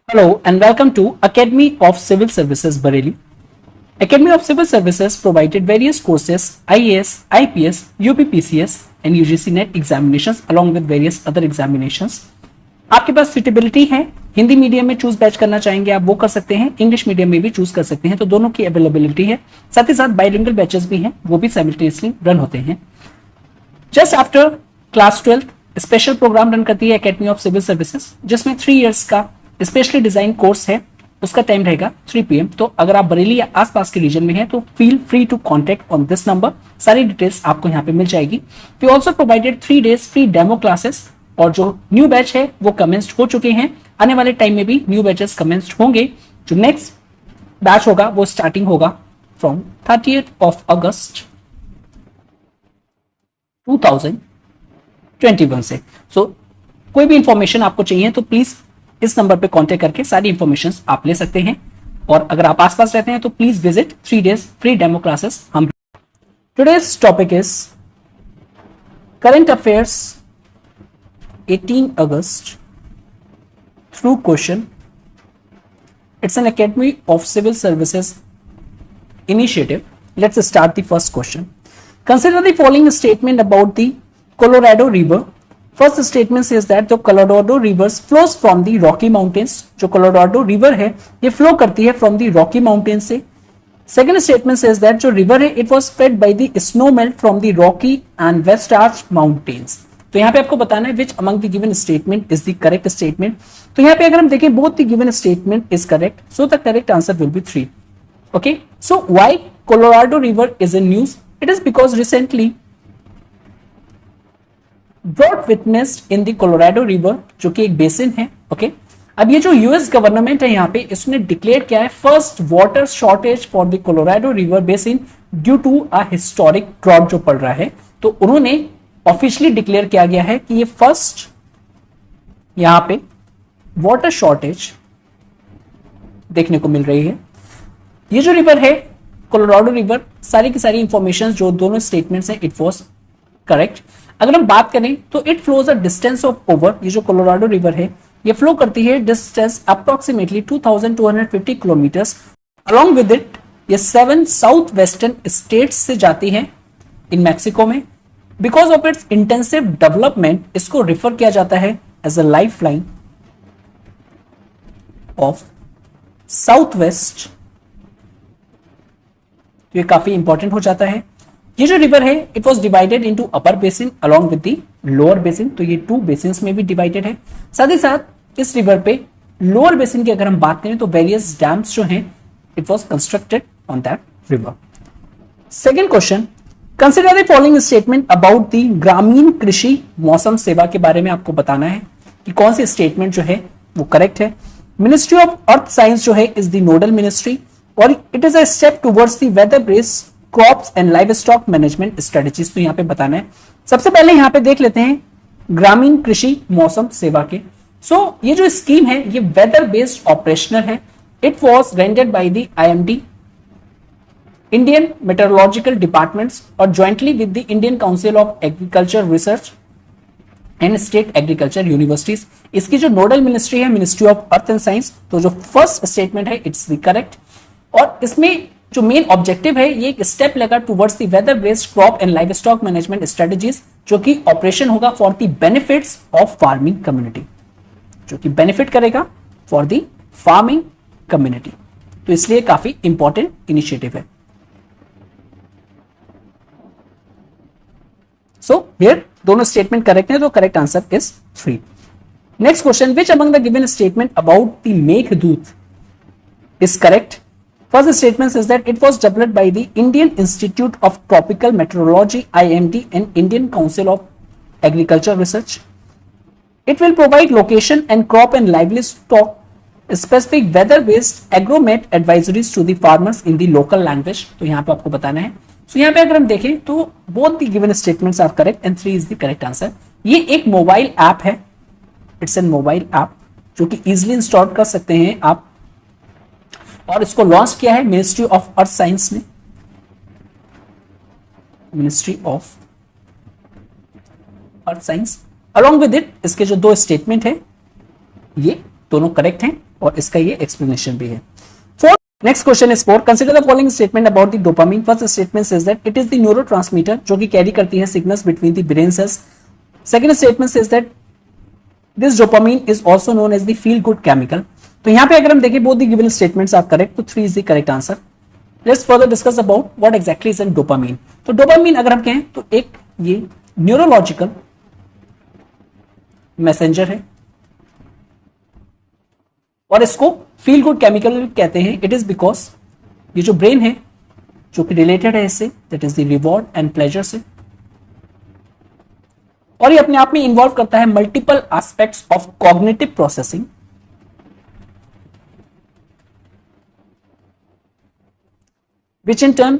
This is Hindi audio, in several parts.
Hello and welcome to Academy of Civil Services Bareilly. Academy of Civil Services provided various courses IAS, IPS, UPPCS and UGC NET examinations along with various other examinations. आपके पास सुटेबिलिटी है, हिंदी मीडियम में चूज बैच करना चाहेंगे आप वो कर सकते हैं, इंग्लिश मीडियम में भी चूज कर सकते हैं, तो दोनों की अवेलेबिलिटी है। साथ ही साथ बाइलिंगुअल बैचेस भी हैं, वो भी साइमल्टेनियसली रन होते हैं। Just after class 12 special program run करती है एकेडमी ऑफ सिविल सर्विसेज, जिसमें 3 इयर्स का स्पेशली डिजाइन कोर्स है। उसका टाइम रहेगा 3 PM। तो अगर आप बरेली या आसपास के रीजन में हैं तो feel free to contact on this number. सारी डिटेल्स आपको यहाँ पे मिल जाएगी। We also provided 3 days free demo classes, और जो न्यू बैच है वो कमेंस्ड हो चुके हैं। आने वाले टाइम में भी न्यू बैचेस कमेंस्ड होंगे। जो नेक्स्ट बैच होगा वो स्टार्टिंग होगा फ्रॉम 30th अगस्त 2021 से। सो कोई भी इंफॉर्मेशन आपको चाहिए तो प्लीज इस नंबर पे कांटेक्ट करके सारी इंफॉर्मेशन आप ले सकते हैं। और अगर आप आसपास रहते हैं तो please visit 3 days free demo classes. हम today's topic is current affairs 18 August through question. It's an Academy of Civil Services initiative. Let's start the first question. Consider the following statement about the Colorado River. First statement says that the Colorado River flows from the Rocky Mountains. जो Colorado River है ये flow करती है from the Rocky Mountains से। Second statement says that जो river है it was spread by the snow melt from the Rocky and West Arch Mountains. तो यहाँ पे आपको बताना है which among the given statement is the correct statement. तो यहाँ पे अगर हम देखें both the given statement is correct, so the correct answer will be 3. Okay, so why Colorado River is in news? It is because recently drought witnessed in the Colorado River, जो कि एक बेसिन है। ओके, अब ये जो यूएस गवर्नमेंट है यहाँ पे इसने डिक्लेयर किया है first water shortage for the Colorado river basin due to a historic drought जो पड़ रहा है। तो उन्होंने ऑफिशियली डिक्लेयर किया गया है कि ये फर्स्ट यहां पे वाटर शॉर्टेज देखने को मिल रही है। ये जो रिवर है कोलोराडो रिवर, सारी की सारी इंफॉर्मेशन जो दोनों स्टेटमेंट्स हैं इट वाज करेक्ट। अगर हम बात करें तो it flows a distance of over, ये जो कोलोराडो रिवर है ये फ्लो करती है distance approximately 2250 kilometres. Along with it ये 7 साउथ वेस्टर्न स्टेट्स से जाती है इन मैक्सिको में। Because of its intensive development इसको रिफर किया जाता है as a life line of south west. तो ये काफी इंपॉर्टेंट हो जाता है। ये जो रिवर है it was divided into upper basin along with the lower basin, तो ये 2 बेसिन्स में भी डिवाइडेड है। साथ ही साथ इस रिवर पे लोअर बेसिन की अगर हम बात करें तो वेरियस डैम्स जो हैं it was constructed on that river. Second question, consider the following statement about the ग्रामीण कृषि मौसम सेवा के बारे में आपको बताना है कि कौन सी स्टेटमेंट जो है वो करेक्ट है। मिनिस्ट्री ऑफ अर्थ साइंस जो है इज द नोडल मिनिस्ट्री और it is a step towards the weather based crops and livestock management strategies. तो यहाँ पे बताना है। सबसे पहले यहाँ पे देख लेते हैं ग्रामीण कृषि मौसम सेवा के। सो ये जो स्कीम है ये वेदर बेस्ड ऑपरेशनल है। It was rendered by the IMD Indian meteorological departments और jointly with the Indian council of agriculture research and state agriculture universities. इसकी जो नोडल मिनिस्ट्री है ministry of earth and science. तो जो फर्स्ट स्टेटमेंट है इट्स द करेक्ट। और इसमें जो मेन ऑब्जेक्टिव है ये एक स्टेप लेगा towards the weather based crop and livestock management strategies, जो कि ऑपरेशन होगा for the benefits of farming community, जो कि बेनिफिट करेगा फॉर द फार्मिंग कम्युनिटी। तो इसलिए काफी इंपॉर्टेंट इनिशिएटिव है। सो हियर दोनों स्टेटमेंट करेक्ट है, तो correct answer is 3. Next question, which among the given statement about the Meghdoot is correct? First statement says that it was developed by the Indian Institute of Tropical Meteorology IMD and Indian Council of Agriculture Research. It will provide location and crop and livestock specific weather based agromet advisories to the farmers in the local language. तो यहाँ पे आपको बताना है। So यहाँ पे अगर हम देखें तो both the given statements are correct and 3 is the correct answer. ये एक मोबाइल ऐप है, इट्स एन मोबाइल ऐप जो कि इजिली इंस्टॉल कर सकते हैं आप, और इसको लॉन्च किया है मिनिस्ट्री ऑफ अर्थ साइंस ने। Ministry of earth science along with it इसके जो 2 स्टेटमेंट है ये दोनों करेक्ट हैं और इसका ये एक्सप्लेनेशन भी है। Fourth, next question is 4, consider the following statement about the dopamine. First statement says that it is the neurotransmitter जो कि कैरी करती है signals between the brain cells. Second statement says that this dopamine is also known as the feel good chemical. तो यहां पे अगर हम देखें both the given statements are correct, तो 3 is the correct answer. Let's further discuss about what exactly is an dopamine. तो डोपामिन अगर हम कहें तो एक ये न्यूरोलॉजिकल मैसेंजर है और इसको फील गुड केमिकल कहते हैं। इट इज बिकॉज ये जो ब्रेन है जो कि रिलेटेड है इससे, that is the reward and pleasure से, और ये अपने आप में इन्वॉल्व करता है multiple aspects of cognitive processing, which in turn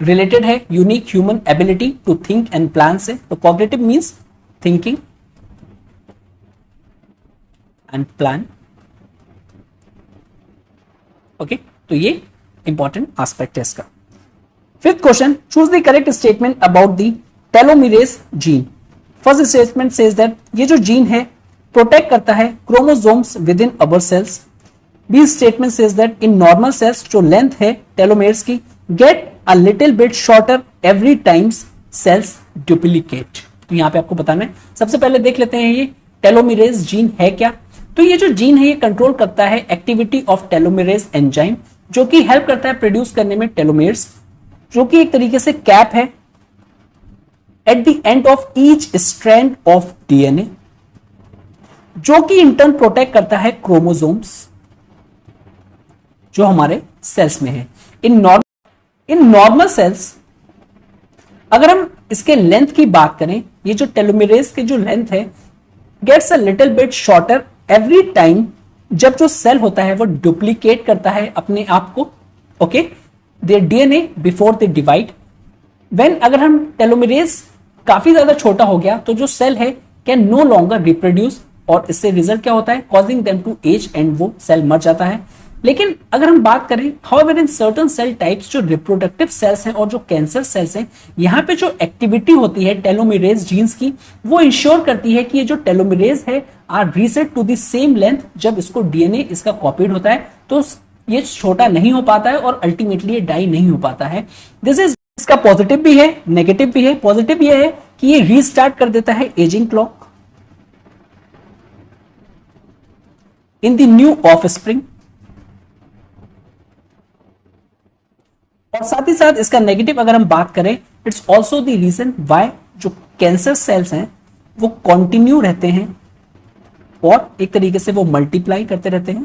related है unique human ability to think and plan से। तो cognitive means thinking and plan. Okay, तो ये इंपॉर्टेंट एस्पेक्ट है इसका। Fifth question, choose the correct statement about the telomerase gene. First statement says that ये जो जीन है प्रोटेक्ट करता है chromosomes within our cells. B statement says that in normal cells जो लेंथ है टेलोमेर्स की get a little bit shorter every times cells duplicate. तो यहां पे आपको बताना है, सबसे पहले देख लेते हैं ये टेलोमेरेज जीन है क्या। तो ये जो जीन है ये कंट्रोल करता है एक्टिविटी ऑफ टेलोमेरेज एंजाइम जो कि हेल्प करता है प्रोड्यूस करने में टेलोमेर्स, जो कि एक तरीके से कैप है at the end of each strand of DNA, जो कि इंटर्न प्रोटेक्ट करता है क्रोमोसोम्स जो हमारे सेल्स में है। इन नॉर्मल सेल्स अगर हम इसके लेंथ की बात करें, ये जो टेलोमेरेज की जो लेंथ है gets a little bit shorter every time जब जो सेल होता है वो डुप्लीकेट करता है अपने आप को, okay, there DNA before they divide. When अगर हम टेलोमेरेज काफी ज्यादा छोटा हो गया तो जो सेल है कैन नो लॉन्गर रिप्रोड्यूस, और इससे रिजल्ट क्या होता है, causing them to age and वो सेल मर जाता है। लेकिन अगर हम बात करें however in certain cell types जो रिप्रोडक्टिव सेल्स हैं और जो कैंसर सेल्स हैं, यहां पे जो एक्टिविटी होती है टेलोमेरेज जीन्स की वो इंश्योर करती है कि ये जो टेलोमेरेज है are reset to the same length. जब इसको डीएनए इसका कॉपीड होता है तो ये छोटा नहीं हो पाता है और अल्टीमेटली ये डाई नहीं हो पाता है। दिस इज, इसका पॉजिटिव भी है नेगेटिव भी है। पॉजिटिव ये है कि ये रीस्टार्ट कर देता है ageing clock in the new offspring, और साथ ही साथ इसका नेगेटिव अगर हम बात करें, it's also the reason why जो कैंसर सेल्स हैं वो कंटिन्यू रहते हैं और एक तरीके से वो मल्टीप्लाई करते रहते हैं,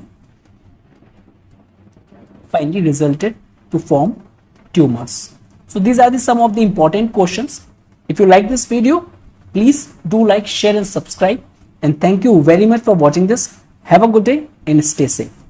finally resulted to form tumours. So these are the some of the important questions. If you like this video, please do like, share and subscribe. And thank you very much for watching this. Have a good day and stay safe.